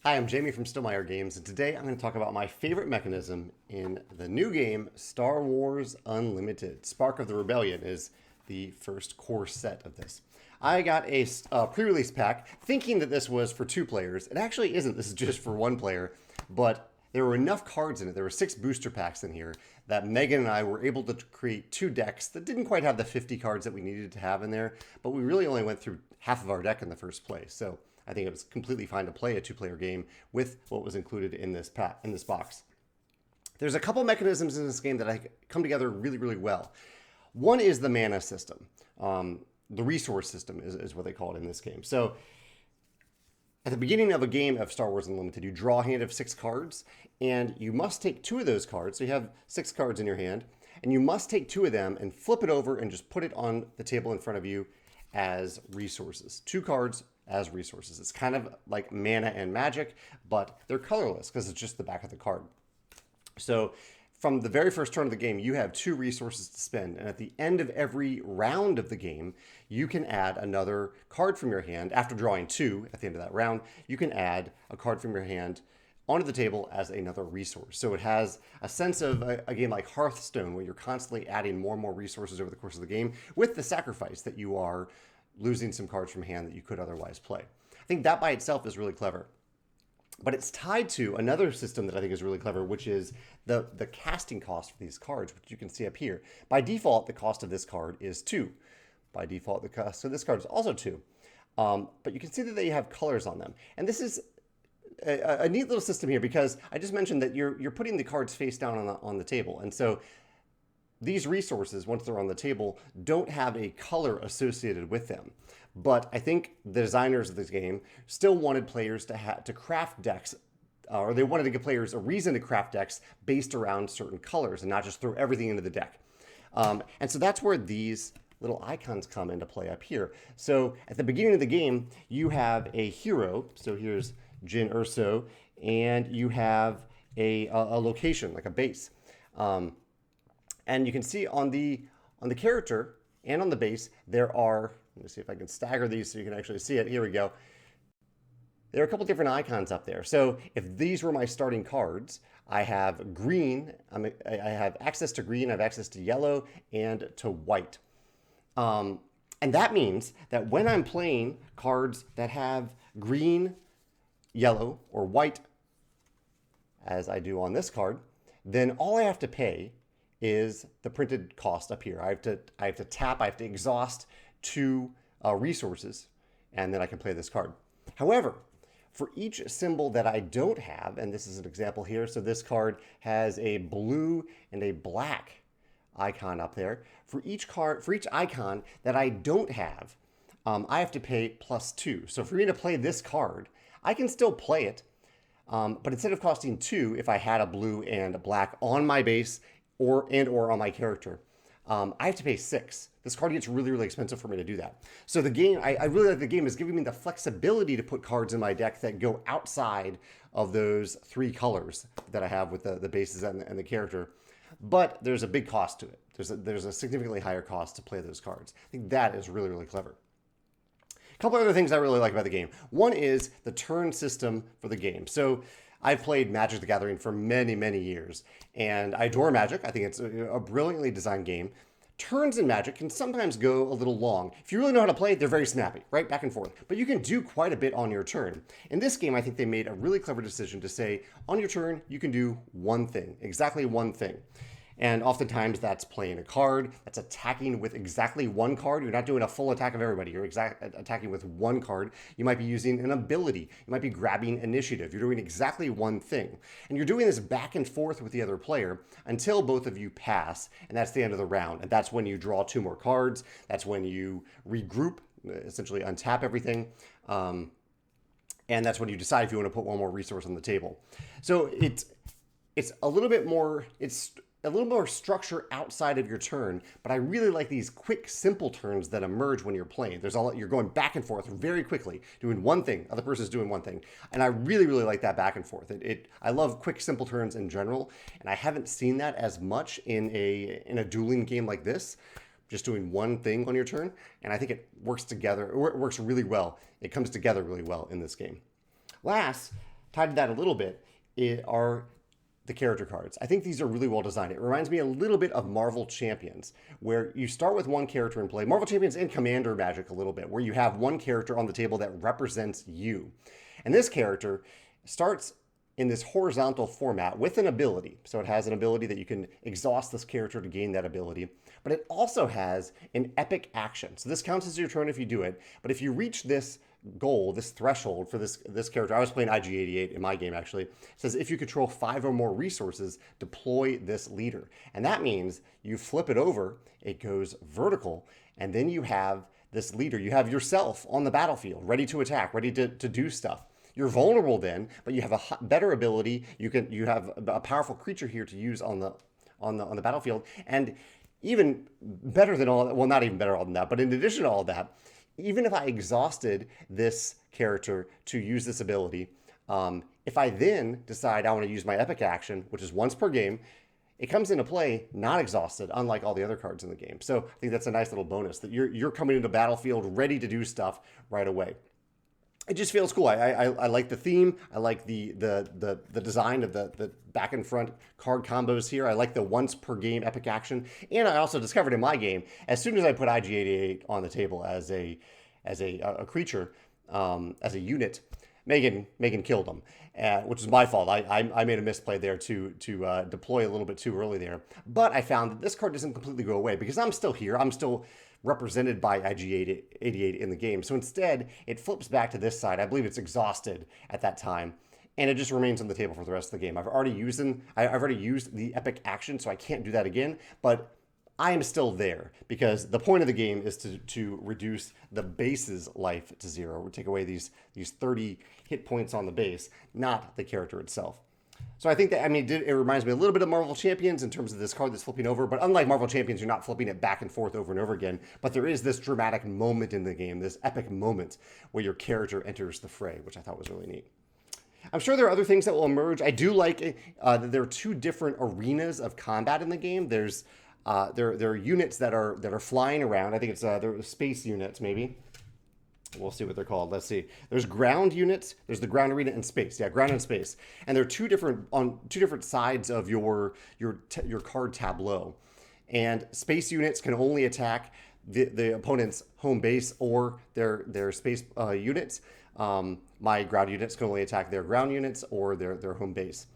Hi, I'm Jamey from Stillmeyer Games, and today I'm going to talk about my favorite mechanism in the new game, Star Wars Unlimited. Spark of the Rebellion is the first core set of this. I got a pre-release pack thinking that this was for 2 players. It actually isn't. This is just for 1 player, but there were enough cards in it. There were 6 booster packs in here that Megan and I were able to create 2 decks that didn't quite have the 50 cards that we needed to have in there, but we really only went through half of our deck in the first place. So I think it was completely fine to play a 2-player game with what was included in this box. There's a couple mechanisms in this game that I come together really, really well. One is the mana system. The resource system is what they call it in this game. So at the beginning of a game of Star Wars Unlimited, you draw a hand of 6 cards, and you must take 2 of those cards. So you have 6 cards in your hand, and you must take 2 of them and flip it over and just put it on the table in front of you as resources. 2 cards as resources. It's kind of like mana and magic, but they're colorless because it's just the back of the card. So from the very first turn of the game, you have 2 resources to spend, and at the end of every round of the game, you can add another card from your hand. After drawing 2 at the end of that round, you can add a card from your hand onto the table as another resource. So it has a sense of a game like Hearthstone, where you're constantly adding more and more resources over the course of the game, with the sacrifice that you are losing some cards from hand that you could otherwise play. I think that by itself is really clever. But it's tied to another system that I think is really clever, which is the casting cost for these cards, which you can see up here. By default, the cost of this card is 2. By default, the cost of this card is also 2. But you can see that they have colors on them. And this is a neat little system here, because I just mentioned that you're putting the cards face down on the table. And so these resources, once they're on the table, don't have a color associated with them. But I think the designers of this game still wanted players to craft decks, or they wanted to give players a reason to craft decks based around certain colors and not just throw everything into the deck. And so that's where these little icons come into play up here. So at the beginning of the game, you have a hero. So here's Jyn Erso, and you have a location, like a base. And you can see on the character and on the base, there are, let me see if I can stagger these so you can actually see it. Here we go. There are a couple different icons up there. So if these were my starting cards, I have green, I have access to green, I have access to yellow, and to white. And that means that when I'm playing cards that have green, yellow, or white, as I do on this card, then all I have to pay is the printed cost up here. I have to tap, I have to exhaust 2 resources, and then I can play this card. However, for each symbol that I don't have, and this is an example here, so this card has a blue and a black icon up there. For each icon that I don't have, I have to pay +2. So for me to play this card, I can still play it, but instead of costing 2, if I had a blue and a black on my base, or on my character, I have to pay 6. This card gets really, really expensive for me to do that. So the game, I really like the game is giving me the flexibility to put cards in my deck that go outside of those 3 colors that I have with the bases and the character. But there's a big cost to it. There's a significantly higher cost to play those cards. I think that is really, really clever. A couple other things I really like about the game. One is the turn system for the game. So I've played Magic the Gathering for many, many years, and I adore Magic. I think it's a brilliantly designed game. Turns in Magic can sometimes go a little long. If you really know how to play, they're very snappy, right? Back and forth. But you can do quite a bit on your turn. In this game, I think they made a really clever decision to say, on your turn, you can do one thing, exactly one thing. And oftentimes that's playing a card, that's attacking with exactly one card. You're not doing a full attack of everybody. You're attacking with one card. You might be using an ability. You might be grabbing initiative. You're doing exactly one thing. And you're doing this back and forth with the other player until both of you pass, and that's the end of the round. And that's when you draw 2 more cards. That's when you regroup, essentially untap everything. And that's when you decide if you want to put 1 more resource on the table. So it's a little bit more, it's a little more structure outside of your turn, but I really like these quick, simple turns that emerge when you're playing. You're going back and forth very quickly, doing one thing, other person's doing one thing, and I really, really like that back and forth. I love quick, simple turns in general, and I haven't seen that as much in a dueling game like this. Just doing one thing on your turn, and I think it works together. It works really well. It comes together really well in this game. Last, tied to that a little bit are the character cards. I think these are really well designed. It reminds me a little bit of Marvel Champions, where you start with one character in play. Marvel Champions and Commander Magic a little bit, where you have one character on the table that represents you. And this character starts in this horizontal format with an ability. So it has an ability that you can exhaust this character to gain that ability. But it also has an epic action. So this counts as your turn if you do it. But if you reach this goal, this threshold for this character, I was playing IG-88 in my game actually, it says if you control 5 or more resources, deploy this leader. And that means you flip it over, it goes vertical, and then you have this leader. You have yourself on the battlefield, ready to attack, ready to do stuff. You're vulnerable then, but you have a better ability. You have a powerful creature here to use on the battlefield, and even better than all that, well, not even better than that, but in addition to all that, even if I exhausted this character to use this ability, if I then decide I want to use my epic action, which is once per game, it comes into play not exhausted, unlike all the other cards in the game. So I think that's a nice little bonus that you're coming into battlefield ready to do stuff right away. It just feels cool. I like the theme. I like the design of the back and front card combos here. I like the once per game epic action. And I also discovered in my game, as soon as I put IG-88 on the table as a creature, as a unit, Megan killed him, which is my fault. I made a misplay there to deploy a little bit too early there. But I found that this card doesn't completely go away because I'm still here. I'm still represented by IG-88 in the game. So instead, it flips back to this side. I believe it's exhausted at that time, and it just remains on the table for the rest of the game. I've already used the epic action, so I can't do that again, but I am still there because the point of the game is to reduce the base's life to 0. We take away these 30 hit points on the base, not the character itself. So I think that, it reminds me a little bit of Marvel Champions in terms of this card that's flipping over, but unlike Marvel Champions, you're not flipping it back and forth over and over again, but there is this dramatic moment in the game, this epic moment where your character enters the fray, which I thought was really neat. I'm sure there are other things that will emerge. I do like that there are 2 different arenas of combat in the game. There are units that are flying around. I think they're space units, maybe. We'll see what they're called. Let's see. There's ground units. There's the ground arena and space. Yeah, ground and space. And they're on two different sides of your card tableau. And space units can only attack the opponent's home base or their space units. My ground units can only attack their ground units or their home base.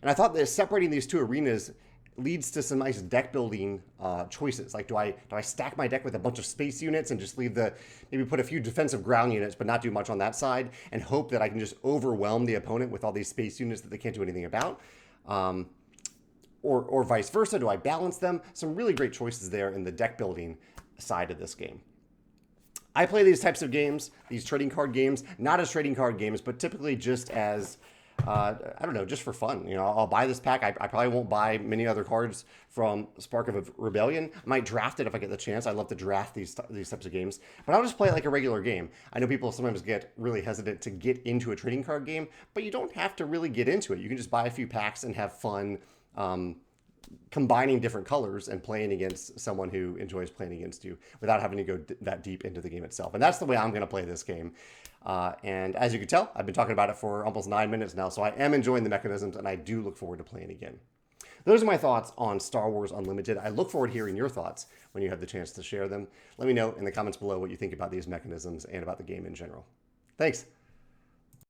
And I thought that separating these 2 arenas leads to some nice deck building choices. Like, do I stack my deck with a bunch of space units and just maybe put a few defensive ground units, but not do much on that side, and hope that I can just overwhelm the opponent with all these space units that they can't do anything about? Or vice versa, do I balance them? Some really great choices there in the deck building side of this game. I play these types of games, these trading card games, not as trading card games, but typically just as just for fun. I'll buy this pack. I probably won't buy many other cards from Spark of Rebellion. I might draft it if I get the chance. I love to draft these types of games, but I'll just play it like a regular game. I know people sometimes get really hesitant to get into a trading card game, but you don't have to really get into it. You can just buy a few packs and have fun combining different colors and playing against someone who enjoys playing against you without having to go that deep into the game itself. And that's the way I'm going to play this game. And as you can tell, I've been talking about it for almost 9 minutes now, so I am enjoying the mechanisms, and I do look forward to playing again. Those are my thoughts on Star Wars Unlimited. I look forward to hearing your thoughts when you have the chance to share them. Let me know in the comments below what you think about these mechanisms and about the game in general. Thanks.